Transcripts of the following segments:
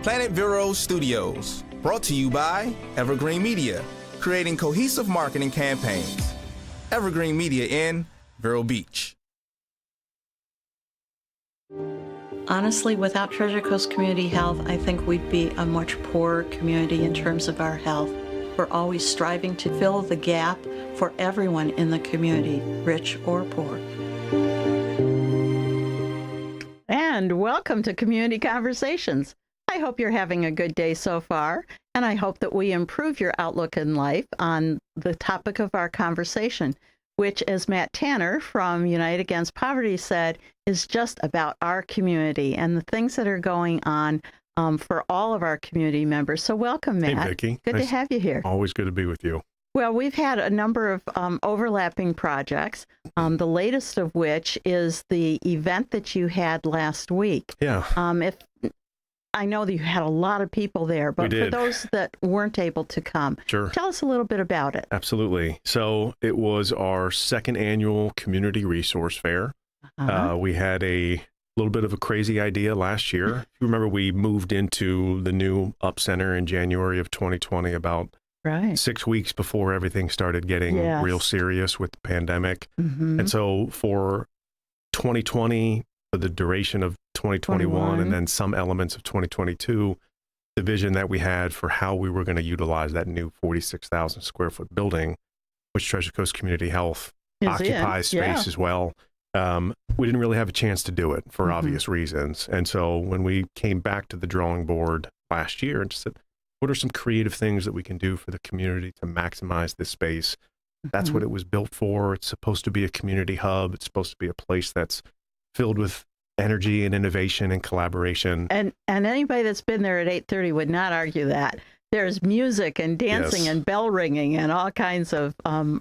Planet Vero Studios, brought to you by Evergreen Media, creating cohesive marketing campaigns. Evergreen Media in Vero Beach. Honestly, without Treasure Coast Community Health, I think we'd be a much poorer community in terms of our health. We're always striving to fill the gap for everyone in the community, rich or poor. And welcome to Community Conversations. I hope you're having a good day so far, and I hope that we improve your outlook in life on the topic of our conversation, which, as Matt Tanner from Unite Against Poverty said, is just about our community and the things that are going on for all of our community members. So welcome, Matt. Hey, Vicki. Good to have you here. Always good to be with you. Well, we've had a number of overlapping projects, the latest of which is the event that you had last week. Yeah. If I know that you had a lot of people there, but for those that weren't able to come, sure, tell us a little bit about it. Absolutely. So it was our second annual Community Resource Fair. We had a little bit of a crazy idea last year. If you remember, we moved into the new Up Center in January of 2020, about 6 weeks before everything started getting real serious with the pandemic. And so for 2020, for the duration of 2021 and then some elements of 2022, the vision that we had for how we were going to utilize that new 46,000 square foot building, which Treasure Coast Community Health occupies space as well. We didn't really have a chance to do it for obvious reasons. And so when we came back to the drawing board last year and just said, what are some creative things that we can do for the community to maximize this space? That's what it was built for. It's supposed to be a community hub. It's supposed to be a place that's filled with energy and innovation and collaboration. And anybody that's been there at 8:30 would not argue that. There's music and dancing and bell ringing and all kinds of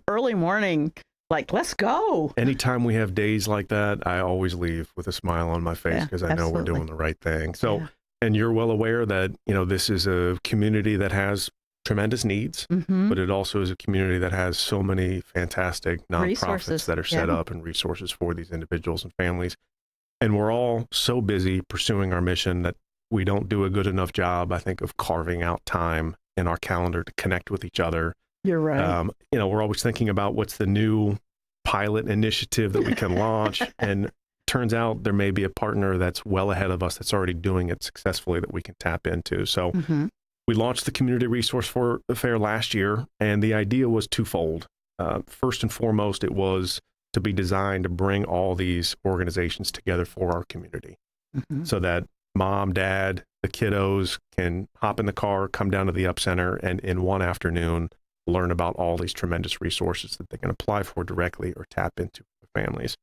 early morning, like, let's go. Anytime we have days like that, I always leave with a smile on my face because I know we're doing the right thing. So, and you're well aware that, you know, this is a community that has tremendous needs, but it also is a community that has so many fantastic nonprofits that are set up and resources for these individuals and families. And we're all so busy pursuing our mission that we don't do a good enough job, I think, of carving out time in our calendar to connect with each other. You're right. You know, we're always thinking about what's the new pilot initiative that we can launch. And turns out there may be a partner that's well ahead of us that's already doing it successfully that we can tap into. So we launched the Community Resource Fair last year, and the idea was twofold. First and foremost, it was to be designed to bring all these organizations together for our community so that mom, dad, the kiddos can hop in the car, come down to the Up Center, and in one afternoon, learn about all these tremendous resources that they can apply for directly or tap into for families.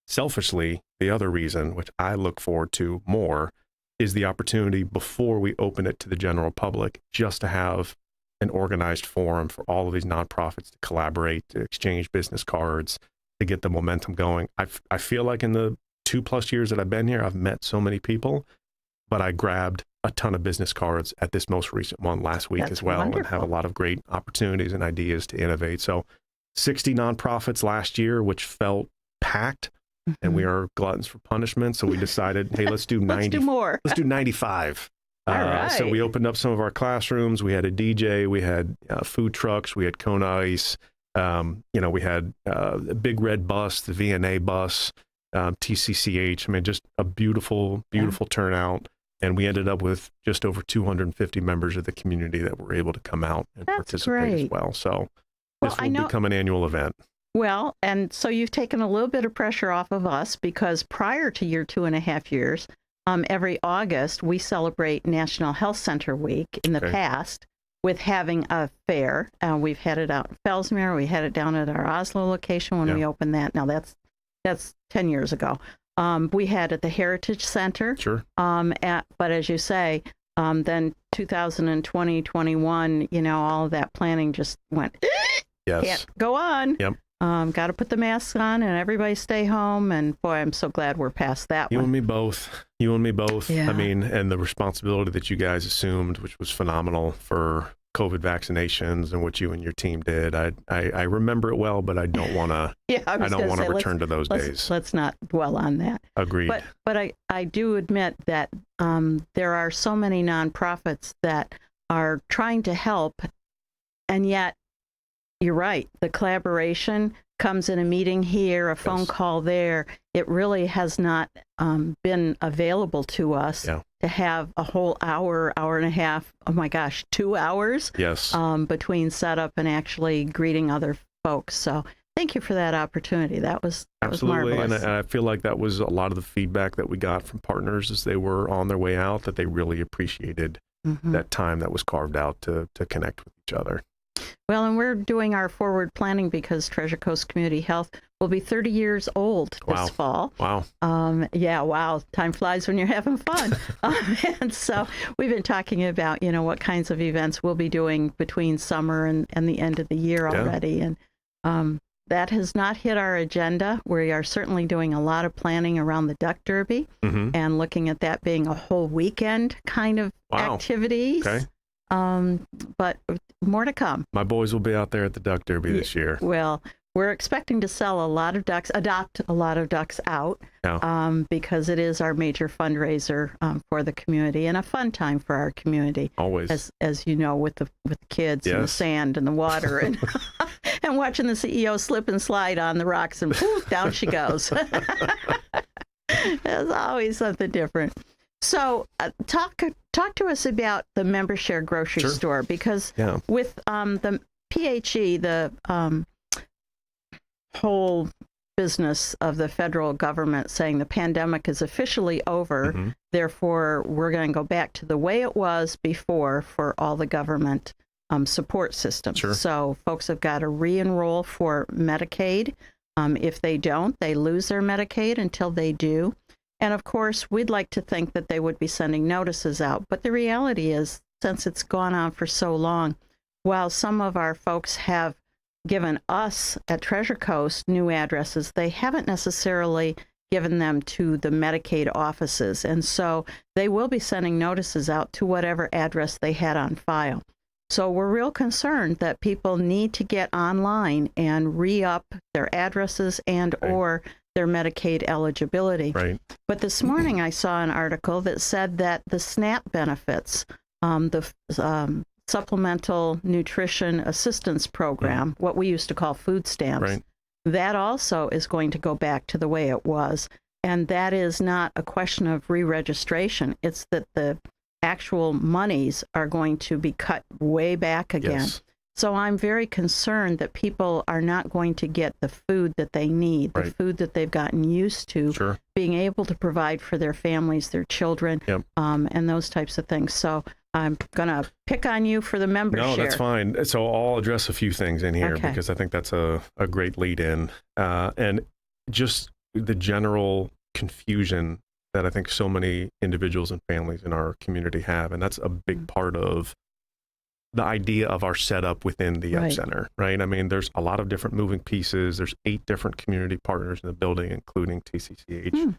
Selfishly, the other reason, which I look forward to more, is the opportunity before we open it to the general public, just to have an organized forum for all of these nonprofits to collaborate, to exchange business cards, to get the momentum going. I feel like in the 2+ years that I've been here, I've met so many people, but I grabbed a ton of business cards at this most recent one last week as well, and have a lot of great opportunities and ideas to innovate. So 60 nonprofits last year, which felt packed, and we are gluttons for punishment. So we decided, hey, let's do 90. Let's do more. Let's do 95. All right. So we opened up some of our classrooms. We had a DJ, we had food trucks, we had Kona Ice. You know, we had a big red bus, the VNA bus, TCCH. I mean, just a beautiful, beautiful turnout. And we ended up with just over 250 members of the community that were able to come out and participate as well. So this will become an annual event. Well, and so you've taken a little bit of pressure off of us, because prior to your 2.5 years, every August, we celebrate National Health Center Week in the past with having a fair. We've had it out in Fellsmere. We had it down at our Oslo location when we opened that. Now, that's 10 years ago. We had at the Heritage Center. Sure. But as you say, then 2020, 21, you know, all of that planning just went, can't go on. Yep. Got to put the masks on and everybody stay home. And boy, I'm so glad we're past that You one. and me both. You and me both. Yeah. I mean, and the responsibility that you guys assumed, which was phenomenal for COVID vaccinations and what you and your team did. I remember it well, but I don't want to. Yeah, I don't want to return to those days. Let's not dwell on that. Agreed. But I do admit that there are so many nonprofits that are trying to help, and yet you're right. The collaboration comes in a meeting here, a phone call there. It really has not been available to us to have a whole hour, hour and a half. Oh my gosh, 2 hours. Yes. Between setup and actually greeting other folks. So thank you for that opportunity. That was absolutely, marvelous. And I feel like that was a lot of the feedback that we got from partners as they were on their way out, that they really appreciated that time that was carved out to connect with each other. Well, and we're doing our forward planning because Treasure Coast Community Health will be 30 years old this fall. Wow. Yeah, wow. Time flies when you're having fun. And so we've been talking about, what kinds of events we'll be doing between summer and the end of the year already. And that has not hit our agenda. We are certainly doing a lot of planning around the Duck Derby and looking at that being a whole weekend kind of activities. Okay. But more to come. My boys will be out there at the Duck Derby this year. Well, we're expecting to sell a lot of ducks, adopt a lot of ducks out, because it is our major fundraiser for the community and a fun time for our community. Always, as you know, with the kids and the sand and the water and and watching the CEO slip and slide on the rocks and poof, down she goes. There's always something different. So talk to us about the member share grocery store, because with the PHE, the whole business of the federal government saying the pandemic is officially over, therefore we're going to go back to the way it was before for all the government support systems. So folks have got to re-enroll for Medicaid. If they don't, they lose their Medicaid until they do. And of course, we'd like to think that they would be sending notices out. But the reality is, since it's gone on for so long, while some of our folks have given us at Treasure Coast new addresses, they haven't necessarily given them to the Medicaid offices. And so they will be sending notices out to whatever address they had on file. So we're real concerned that people need to get online and re-up their addresses and or their Medicaid eligibility. Right. But this morning I saw an article that said that the SNAP benefits, the Supplemental Nutrition Assistance Program, what we used to call food stamps, that also is going to go back to the way it was. And that is not a question of re-registration. It's that the actual monies are going to be cut way back again. Yes. So I'm very concerned that people are not going to get the food that they need, the food that they've gotten used to, being able to provide for their families, their children, and those types of things. So I'm going to pick on you for the member share. No, that's fine. So I'll address a few things in here because I think that's a great lead in. And just the general confusion that I think so many individuals and families in our community have. And that's a big part of the idea of our setup within the Ep Center, right? I mean, there's a lot of different moving pieces. There's 8 different community partners in the building, including TCCH.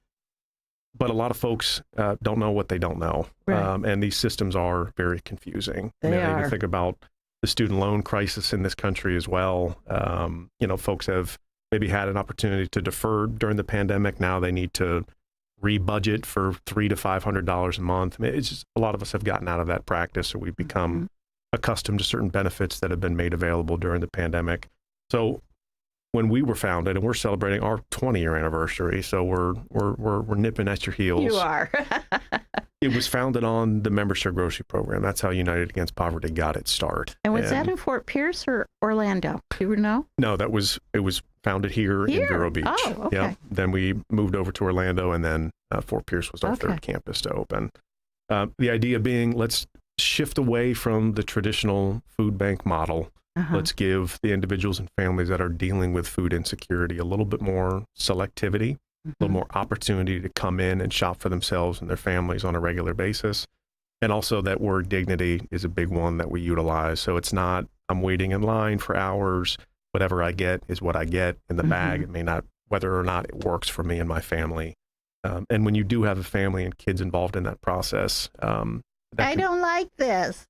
But a lot of folks don't know what they don't know. And these systems are very confusing. They are. You think about the student loan crisis in this country as well. Folks have maybe had an opportunity to defer during the pandemic. Now they need to re-budget for $300 to $500 a month. I mean, it's just, a lot of us have gotten out of that practice, or we've become accustomed to certain benefits that have been made available during the pandemic. So when we were founded, and we're celebrating our 20-year anniversary, so we're nipping at your heels. You are. It was founded on the Member Share Grocery Program. That's how United Against Poverty got its start. And was that in Fort Pierce or Orlando? Do you know? No, it was founded here in Vero Beach. Oh, okay. Yeah. Then we moved over to Orlando, and then Fort Pierce was our third campus to open. The idea being, let's shift away from the traditional food bank model. Let's give the individuals and families that are dealing with food insecurity a little bit more selectivity, a little more opportunity to come in and shop for themselves and their families on a regular basis. And also that word dignity is a big one that we utilize. So it's not, I'm waiting in line for hours. Whatever I get is what I get in the bag. It may not, whether or not it works for me and my family. And when you do have a family and kids involved in that process, I don't like this.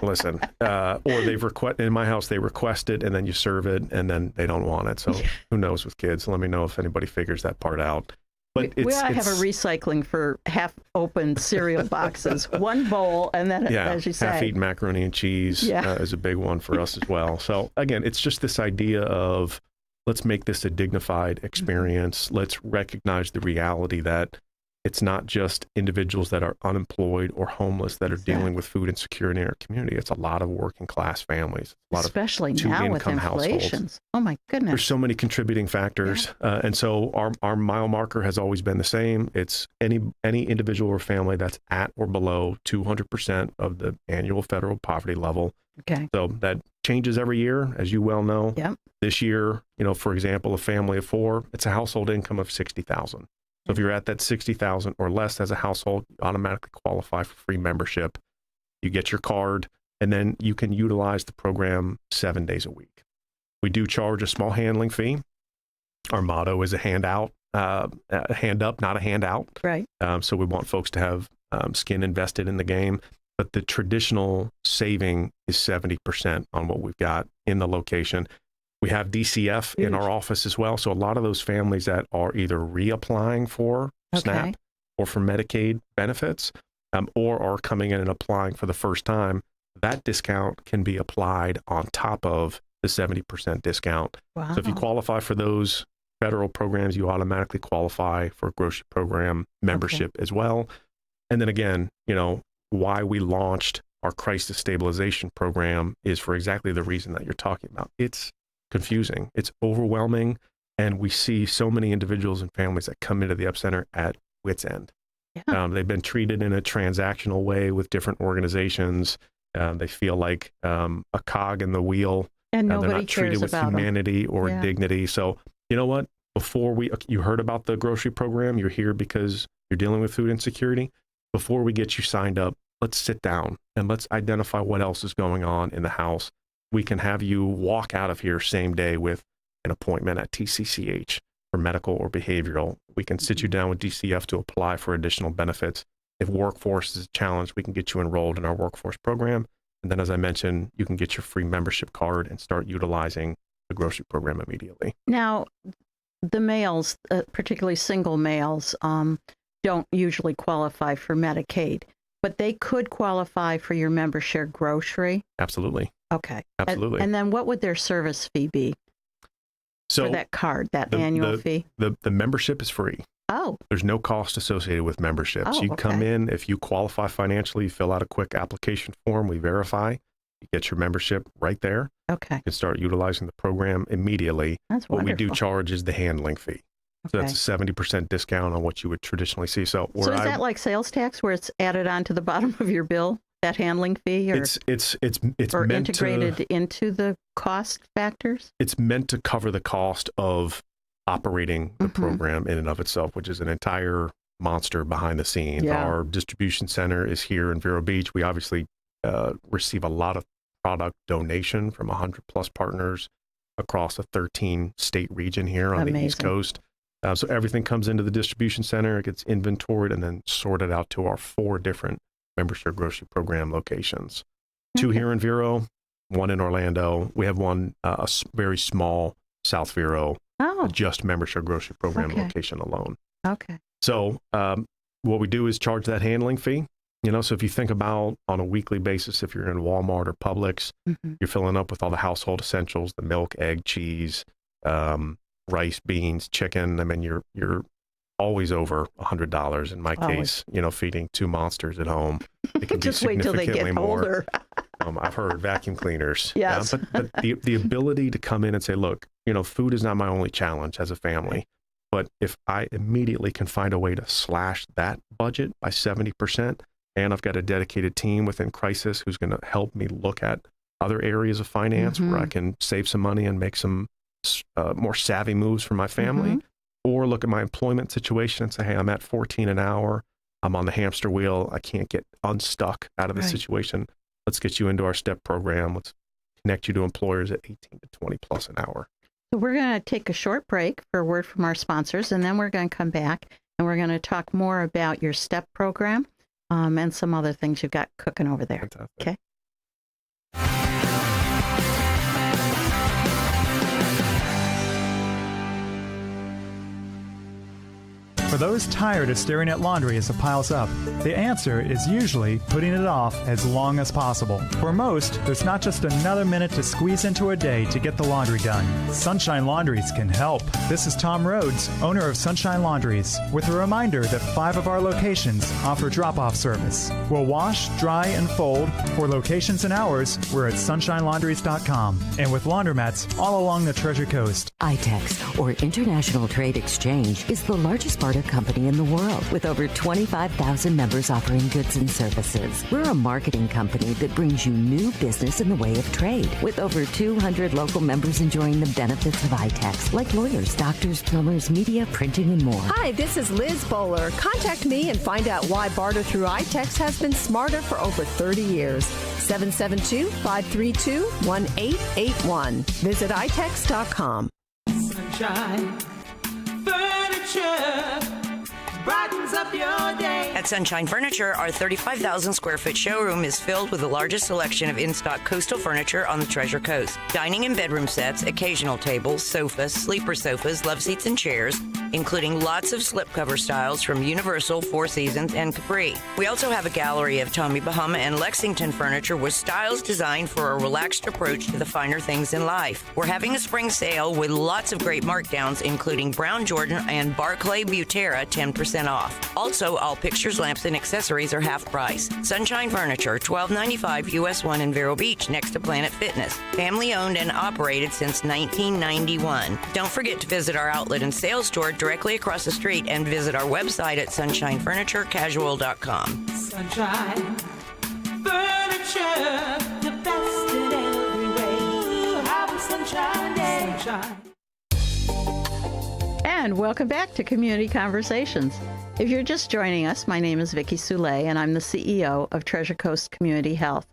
Listen, or they've in my house, they request it and then you serve it and then they don't want it. So who knows with kids? Let me know if anybody figures that part out. But we ought to have a recycling for half-open cereal boxes, one bowl, and then, as you say, half-eaten macaroni and cheese is a big one for us as well. So again, it's just this idea of let's make this a dignified experience. Let's recognize the reality that it's not just individuals that are unemployed or homeless that are dealing with food insecurity in our community. It's a lot of working class families, a lot especially of now with inflation. Households. Oh my goodness! There's so many contributing factors, and so our mile marker has always been the same. It's any individual or family that's at or below 200% of the annual federal poverty level. Okay. So that changes every year, as you well know. Yep. This year, for example, a family of 4, it's a household income of $60,000. So if you're at that 60,000 or less as a household, you automatically qualify for free membership. You get your card, and then you can utilize the program 7 days a week. We do charge a small handling fee. Our motto is a hand up, not a handout. Right. So we want folks to have skin invested in the game. But the traditional saving is 70% on what we've got in the location. We have DCF in our office as well. So a lot of those families that are either reapplying for SNAP or for Medicaid benefits, or are coming in and applying for the first time, that discount can be applied on top of the 70% discount. Wow. So if you qualify for those federal programs, you automatically qualify for a grocery program membership as well. And then again, why we launched our crisis stabilization program is for exactly the reason that you're talking about. It's confusing. It's overwhelming. And we see so many individuals and families that come into the epicenter at wit's end. Yeah. They've been treated in a transactional way with different organizations. They feel like a cog in the wheel. And they're nobody not treated cares with about humanity or dignity. So you know what? Before you heard about the grocery program, you're here because you're dealing with food insecurity. Before we get you signed up, let's sit down and let's identify what else is going on in the house. We can have you walk out of here same day with an appointment at TCCH for medical or behavioral. We can sit you down with DCF to apply for additional benefits. If workforce is a challenge, we can get you enrolled in our workforce program. And then, as I mentioned, you can get your free membership card and start utilizing the grocery program immediately. Now, the males, particularly single males, don't usually qualify for Medicaid, but they could qualify for your membership grocery. Absolutely. Okay. Absolutely. And then what would their service fee be for that card, that annual fee? The membership is free. Oh. There's no cost associated with memberships. Oh, you come in, if you qualify financially, you fill out a quick application form, we verify, you get your membership right there. Okay. You can start utilizing the program immediately. That's what wonderful. we do charge is the handling fee. So that's a 70% discount on what you would traditionally see. So is that like sales tax where it's added on to the bottom of your bill, that handling fee? Or it's or meant integrated into the cost factors? It's meant to cover the cost of operating the program in and of itself, which is an entire monster behind the scenes. Yeah. Our distribution center is here in Vero Beach. We obviously receive a lot of product donation from 100 plus partners across a 13 state region here on the East Coast. So everything comes into the distribution center, it gets inventoried and then sorted out to our 4 different membership grocery program locations. 2 here in Vero, 1 in Orlando. We have one, a very small South Vero, just membership grocery program location alone. Okay. So what we do is charge that handling fee. So if you think about on a weekly basis, if you're in Walmart or Publix, you're filling up with all the household essentials, the milk, egg, cheese, rice, beans, chicken. I mean, you're always over $100 in my case, feeding 2 monsters at home. It can Just be wait till they significantly get more. older. I've heard vacuum cleaners. Yes. But the ability to come in and say, look, food is not my only challenge as a family, but if I immediately can find a way to slash that budget by 70%, and I've got a dedicated team within Crisis who's going to help me look at other areas of finance where I can save some money and make some more savvy moves for my family, or look at my employment situation and say, hey, I'm at 14 an hour. I'm on the hamster wheel. I can't get unstuck out of the situation. Let's get you into our STEP program. Let's connect you to employers at 18 to 20 plus an hour. So we're going to take a short break for a word from our sponsors, and then we're going to come back and we're going to talk more about your STEP program and some other things you've got cooking over there. Fantastic. Okay. For those tired of staring at laundry as it piles up, the answer is usually putting it off as long as possible. For most, there's not just another minute to squeeze into a day to get the laundry done. Sunshine Laundries can help. This is Tom Rhodes, owner of Sunshine Laundries, with a reminder that 5 of our locations offer drop-off service. We'll wash, dry, and fold. For locations and hours, we're at sunshinelaundries.com, and with laundromats all along the Treasure Coast. ITEX, or International Trade Exchange, is the largest barter company in the world, with over 25,000 members offering goods and services. We're a marketing company that brings you new business in the way of trade, with over 200 local members enjoying the benefits of ITEX, like lawyers, doctors, plumbers, media, printing, and more. Hi, this is Liz Bowler. Contact me and find out why barter through ITEX has been smarter for over 30 years. 772-532-1881. Visit itex.com. Sunshine Furniture brightens up your day. At Sunshine Furniture, our 35,000 square foot showroom is filled with the largest selection of in-stock coastal furniture on the Treasure Coast. Dining and bedroom sets, occasional tables, sofas, sleeper sofas, love seats, and chairs, including lots of slipcover styles from Universal, Four Seasons, and Capri. We also have a gallery of Tommy Bahama and Lexington furniture with styles designed for a relaxed approach to the finer things in life. We're having a spring sale with lots of great markdowns, including Brown Jordan and Barclay Butera, 10% off. Also, all pictures, lamps, and accessories are half price. Sunshine Furniture, $12.95 US 1 in Vero Beach, next to Planet Fitness. Family owned and operated since 1991. Don't forget to visit our outlet and sales store directly across the street and visit our website at sunshinefurniturecasual.com. Sunshine Furniture, the best in every way. Have a sunshine day. Sunshine. And welcome back to Community Conversations. If you're just joining us, my name is Vicki Soule, and I'm the CEO of Treasure Coast Community Health.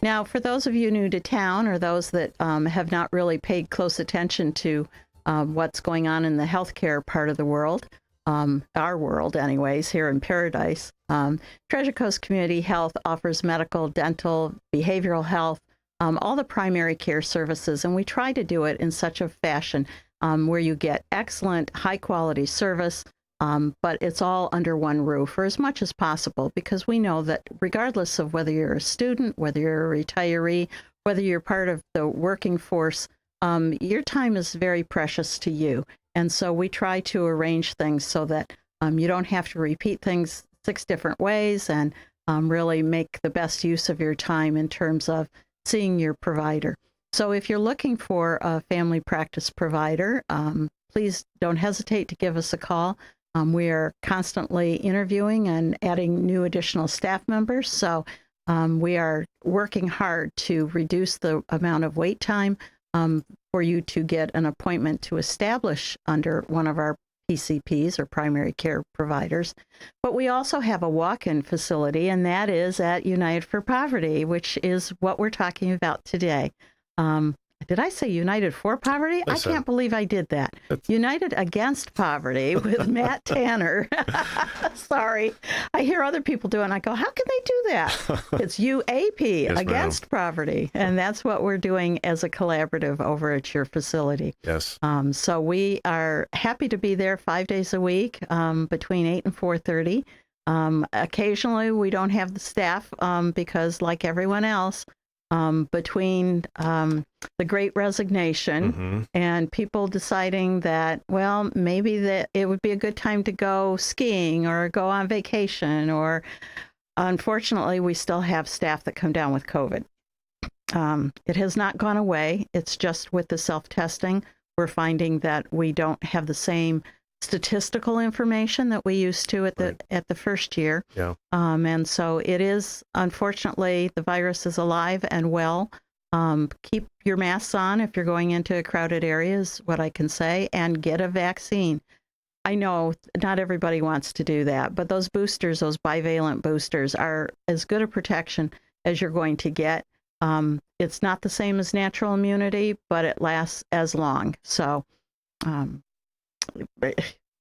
Now, for those of you new to town or those that have not really paid close attention to what's going on in the healthcare part of the world, our world anyways, here in Paradise, Treasure Coast Community Health offers medical, dental, behavioral health, all the primary care services, and we try to do it in such a fashion where you get excellent, high-quality service, but it's all under one roof, or as much as possible, because we know that regardless of whether you're a student, whether you're a retiree, whether you're part of the working force, your time is very precious to you. And so we try to arrange things so that you don't have to repeat things 6 different ways, and really make the best use of your time in terms of seeing your provider. So if you're looking for a family practice provider, please don't hesitate to give us a call. We are constantly interviewing and adding new additional staff members. So we are working hard to reduce the amount of wait time for you to get an appointment to establish under one of our PCPs or primary care providers. But we also have a walk-in facility, and that is at United for Poverty, which is what we're talking about today. Did I say United for Poverty? I can't believe I did that. United Against Poverty with Matt Tanner. Sorry. I hear other people do it, and I go, how can they do that? It's UAP, Yes, Against Poverty. And that's what we're doing as a collaborative over at your facility. Yes. So we are happy to be there 5 days a week between 8 and 4:30. Occasionally, we don't have the staff because, like everyone else, between the Great Resignation and people deciding that, well, maybe that it would be a good time to go skiing or go on vacation, or unfortunately, we still have staff that come down with COVID. It has not gone away. It's just with the self-testing, we're finding that we don't have the same statistical information that we used to at the first year. Yeah. And so it is, unfortunately, the virus is alive and well. Keep your masks on if you're going into a crowded area is what I can say, and get a vaccine. I know not everybody wants to do that, but those boosters, those bivalent boosters, are as good a protection as you're going to get. It's not the same as natural immunity, but it lasts as long. So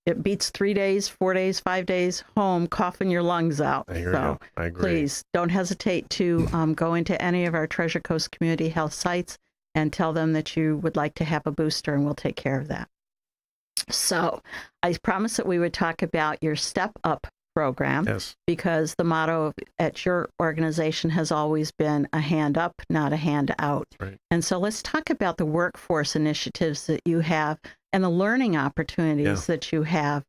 it beats 3 days, 4 days, 5 days home, coughing your lungs out. I hear you. I agree. Please don't hesitate to go into any of our Treasure Coast Community Health sites and tell them that you would like to have a booster, and we'll take care of that. So I promised that we would talk about your Step Up program, Yes. because the motto at your organization has always been a hand up, not a hand out. Right. And so let's talk about the workforce initiatives that you have and the learning opportunities that you have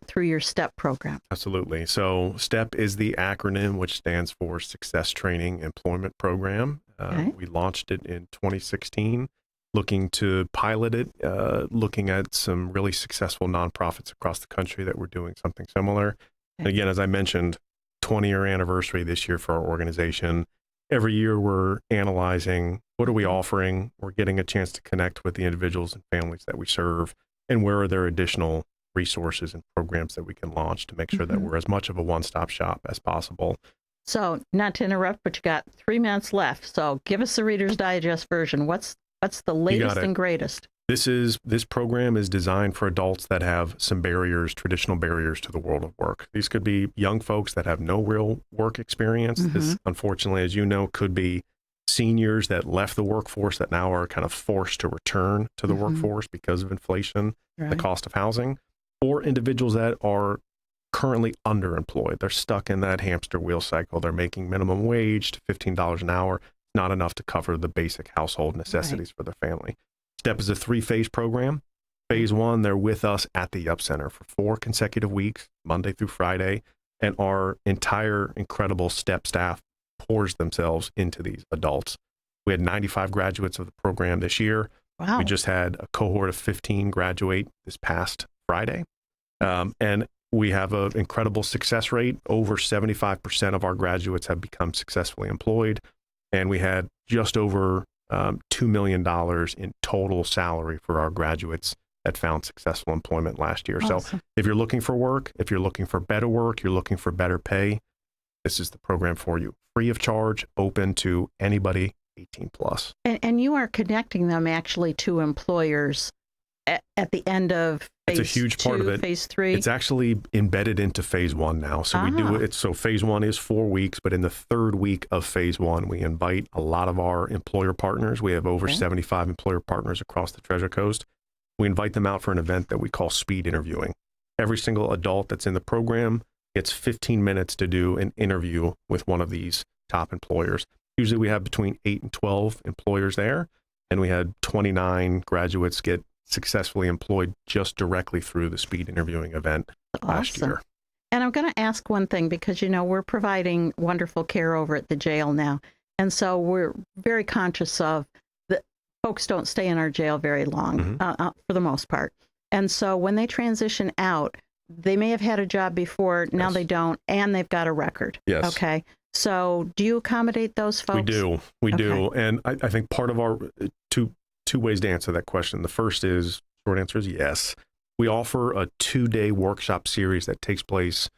through your STEP program. Absolutely. So STEP is the acronym, which stands for Success Training Employment Program. Okay. We launched it in 2016, looking to pilot it, looking at some really successful nonprofits across the country that were doing something similar. Okay. Again, as I mentioned, 20-year anniversary this year for our organization. Every year we're analyzing what are we offering. We're getting a chance to connect with the individuals and families that we serve, and where are there additional resources and programs that we can launch to make sure that we're as much of a one-stop shop as possible. So, not to interrupt, but you got 3 minutes left. So give us the Reader's Digest version. What's the latest and greatest? This program is designed for adults that have some barriers, traditional barriers to the world of work. These could be young folks that have no real work experience. This, unfortunately, as you know, could be seniors that left the workforce that now are kind of forced to return to the workforce because of inflation, the cost of housing, or individuals that are currently underemployed. They're stuck in that hamster wheel cycle. They're making minimum wage to $15 an hour, not enough to cover the basic household necessities for their family. STEP is a 3-phase program. Phase 1, they're with us at the Up Center for 4 consecutive weeks, Monday through Friday, and our entire incredible STEP staff pours themselves into these adults. We had 95 graduates of the program this year. Wow. We just had a cohort of 15 graduate this past Friday. And we have an incredible success rate. Over 75% of our graduates have become successfully employed. And we had just over $2 million in total salary for our graduates that found successful employment last year. Awesome. So if you're looking for work, if you're looking for better work, you're looking for better pay, this is the program for you. Free of charge, open to anybody 18 plus. And you are connecting them actually to employers at the end of phase It's a huge part of it. Phase 3. It's actually embedded into phase 1 now. So we do it. So phase 1 is 4 weeks, but in the 3rd week of phase 1, we invite a lot of our employer partners. We have over 75 employer partners across the Treasure Coast. We invite them out for an event that we call speed interviewing. Every single adult that's in the program gets 15 minutes to do an interview with one of these top employers. Usually we have between 8 and 12 employers there, and we had 29 graduates get successfully employed just directly through the speed interviewing event last year. And I'm going to ask one thing, because, you know, we're providing wonderful care over at the jail now. And so we're very conscious of that folks don't stay in our jail very long for the most part. And so when they transition out, they may have had a job before, now they don't, and they've got a record. Yes. Okay. So do you accommodate those folks? We do. And I think part of our two ways to answer that question. The first is, short answer is yes. We offer a 2-day workshop series that takes place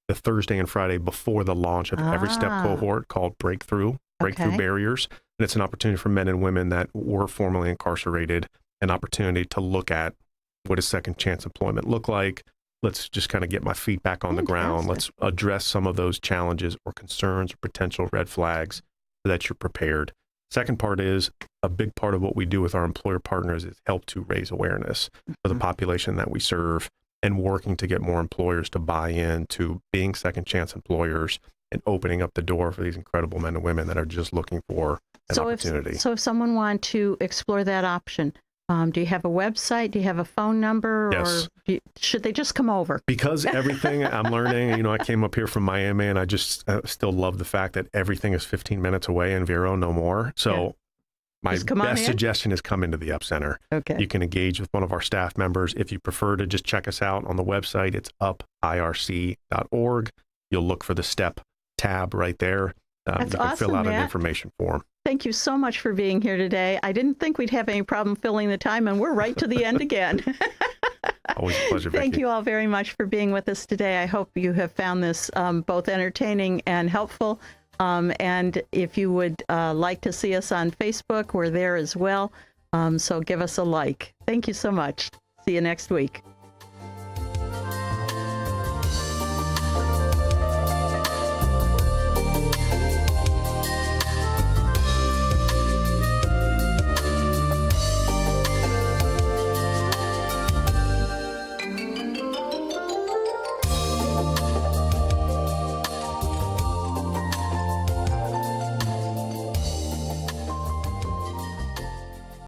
the Thursday and Friday before the launch of every STEP cohort, called Breakthrough Barriers. And it's an opportunity for men and women that were formerly incarcerated, an opportunity to look at what does second chance employment look like. Let's just kind of get my feet back on the ground. Let's address some of those challenges or concerns or potential red flags so that you're prepared. Second part is, a big part of what we do with our employer partners is help to raise awareness for the population that we serve, and working to get more employers to buy in to being second chance employers and opening up the door for these incredible men and women that are just looking for an opportunity. So if someone wanted to explore that option, do you have a website? Do you have a phone number? Yes. Or should they just come over? Because everything I'm learning, you know, I came up here from Miami, and I just still love the fact that everything is 15 minutes away in Vero, no more. So my best suggestion is come into the Up Center. Okay. You can engage with one of our staff members. If you prefer to just check us out on the website, it's upirc.org. You'll look for the STEP tab right there. You can fill out an information form. Thank you so much for being here today. I didn't think we'd have any problem filling the time, and we're right to the end again. Always a pleasure, Vicki. Thank you all very much for being with us today. I hope you have found this both entertaining and helpful. And if you would like to see us on Facebook, we're there as well. So give us a like. Thank you so much. See you next week.